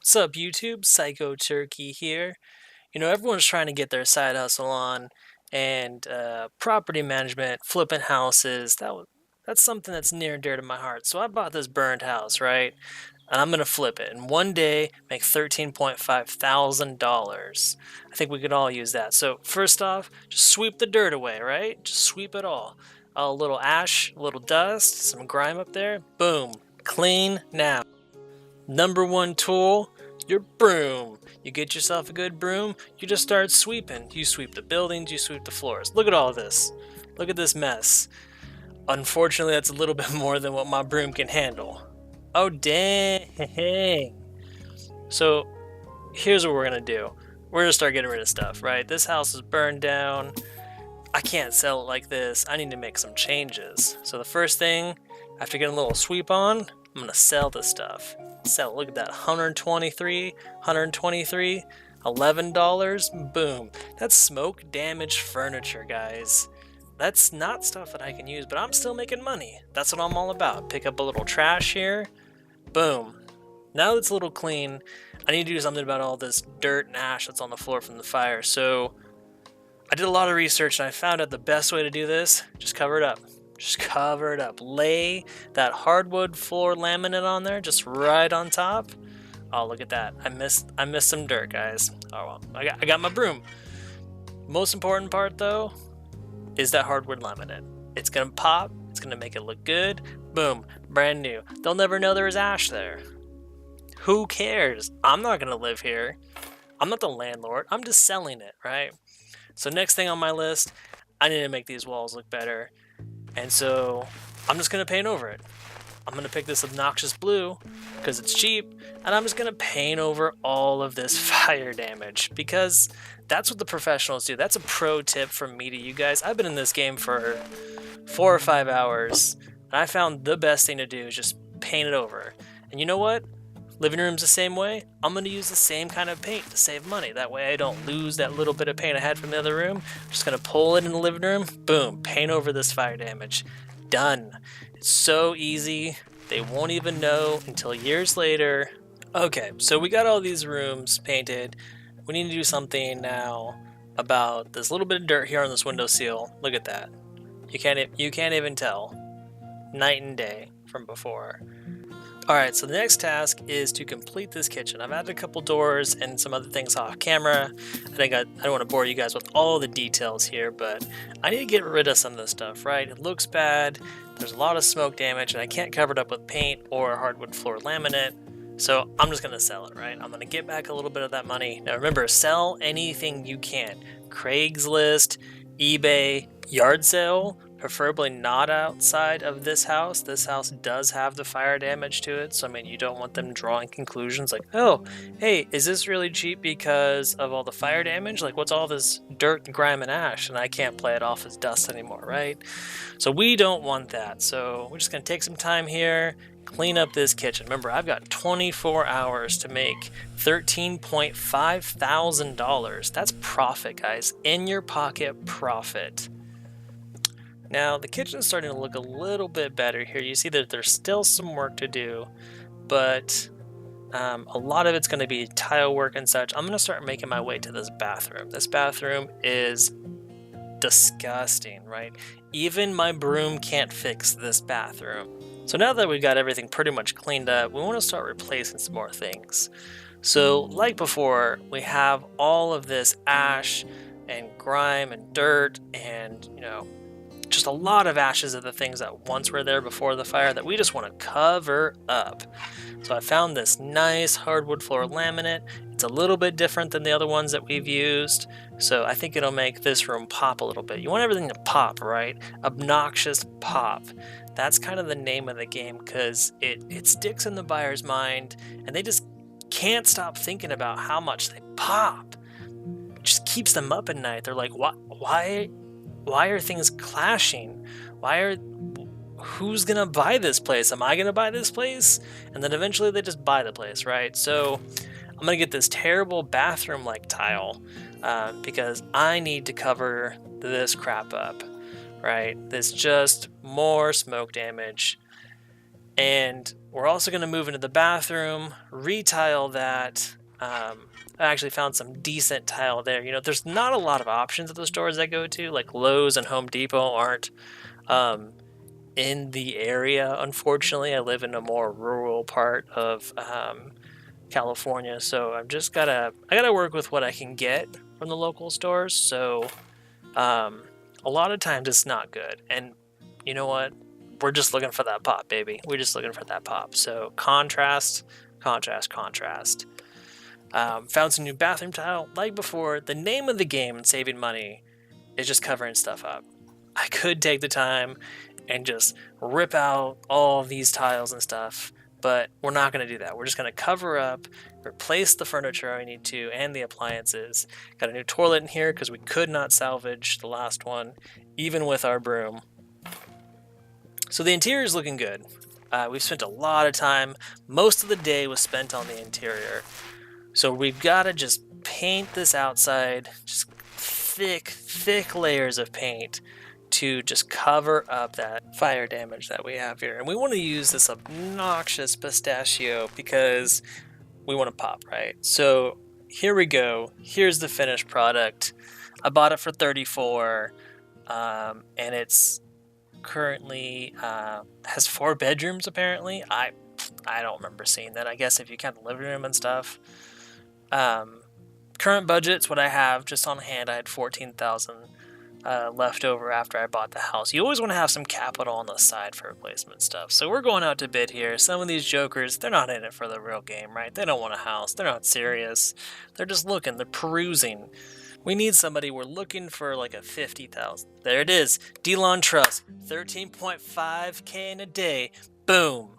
What's up, YouTube? Psycho Turkey here. Everyone's trying to get their side hustle on, and property management, flipping houses. That's something that's near and dear to my heart. So I bought this burned house, right? And I'm gonna flip it, and one day make $13,500. I think we could all use that. So first off, just sweep the dirt away, right? Just sweep it all. A little ash, a little dust, some grime up there. Boom, clean now. Number one tool, your broom. You get yourself a good broom, you just start sweeping. You sweep the buildings, you sweep the floors. Look at all this. Look at this mess. Unfortunately, that's a little bit more than what my broom can handle. Oh, dang. So, here's what we're gonna do. We're gonna start getting rid of stuff, right? This house is burned down. I can't sell it like this. I need to make some changes. So the first thing, after getting a little sweep on, I'm gonna sell this stuff. Sell, look at that, 123, $11, boom. That's smoke damaged furniture, guys. That's not stuff that I can use, but I'm still making money. That's what I'm all about. Pick up a little trash here, boom. Now it's a little clean. I need to do something about all this dirt and ash that's on the floor from the fire. So I did a lot of research and I found out the best way to do this, just cover it up. Just cover it up. Lay that hardwood floor laminate on there, just right on top. Oh, look at that. I missed some dirt, guys. Oh well, I got my broom. Most important part though is that hardwood laminate. It's gonna pop, it's gonna make it look good. Boom, brand new. They'll never know there was ash there. Who cares? I'm not gonna live here. I'm not the landlord. I'm just selling it, right? So next thing on my list, I need to make these walls look better. And so I'm just going to paint over it. I'm going to pick this obnoxious blue because it's cheap, and I'm just going to paint over all of this fire damage because that's what the professionals do. That's a pro tip from me to you guys. I've been in this game for 4 or 5 hours, and I found the best thing to do is just paint it over. And you know what? Living room's the same way. I'm going to use the same kind of paint to save money. That way I don't lose that little bit of paint I had from the other room. I'm just going to pull it in the living room. Boom. Paint over this fire damage. Done. It's so easy. They won't even know until years later. Okay, so we got all these rooms painted. We need to do something now about this little bit of dirt here on this windowsill. Look at that. You can't even tell. Night and day from before. Alright, so the next task is to complete this kitchen. I've added a couple doors and some other things off camera. I don't want to bore you guys with all the details here, but I need to get rid of some of this stuff, right? It looks bad, there's a lot of smoke damage, and I can't cover it up with paint or hardwood floor laminate, so I'm just going to sell it, right? I'm going to get back a little bit of that money. Now remember, sell anything you can. Craigslist, eBay, yard sale, preferably not outside of this house. This house does have the fire damage to it, so I mean, you don't want them drawing conclusions like, oh, hey, is this really cheap because of all the fire damage? Like, what's all this dirt and grime and ash? And I can't play it off as dust anymore, right? So we don't want that. So we're just gonna take some time here, clean up this kitchen. Remember, I've got 24 hours to make $13.5 thousand. That's profit, guys. In your pocket profit. Now, the kitchen's starting to look a little bit better here. You see that there's still some work to do, but a lot of it's going to be tile work and such. I'm going to start making my way to this bathroom. This bathroom is disgusting, right? Even my broom can't fix this bathroom. So now that we've got everything pretty much cleaned up, we want to start replacing some more things. So like before, we have all of this ash and grime and dirt and, just a lot of ashes of the things that once were there before the fire that we just want to cover up. So I found this nice hardwood floor laminate. It's a little bit different than the other ones that we've used, so I think it'll make this room pop a little bit. You want everything to pop, right? Obnoxious pop. That's kind of the name of the game because it sticks in the buyer's mind and they just can't stop thinking about how much they pop. It just keeps them up at night. They're like, why are things clashing? Who's gonna buy this place? Am I gonna buy this place? And then eventually they just buy the place, right? So I'm gonna get this terrible bathroom-like tile because I need to cover this crap up, right? There's just more smoke damage. And we're also going to move into the bathroom, retile that. I actually found some decent tile there. You know, there's not a lot of options at the stores I go to, like Lowe's and Home Depot aren't in the area, unfortunately. I live in a more rural part of California, so I gotta work with what I can get from the local stores. So a lot of times it's not good, and you know what? We're just looking for that pop, baby. We're just looking for that pop. So contrast, contrast, contrast. Found some new bathroom tile. Like before, the name of the game in saving money is just covering stuff up. I could take the time and just rip out all these tiles and stuff, but we're not going to do that. We're just going to cover up, replace the furniture I need to, and the appliances. Got a new toilet in here because we could not salvage the last one, even with our broom. So the interior is looking good. We've spent a lot of time. Most of the day was spent on the interior. So we've got to just paint this outside, just thick layers of paint to just cover up that fire damage that we have here. And we want to use this obnoxious pistachio because we want to pop, right? So here we go. Here's the finished product. I bought it for $34, and it's currently has 4 bedrooms apparently. I don't remember seeing that. I guess if you count the living room and stuff. Current budget's what I have just on hand. I had $14,000 left over after I bought the house. You always want to have some capital on the side for replacement stuff. So we're going out to bid here. Some of these jokers, they're not in it for the real game, right? They don't want a house. They're not serious. They're just looking. They're perusing. We need somebody. We're looking for like a $50,000. There it is. Delon Trust, 13.5K in a day. Boom.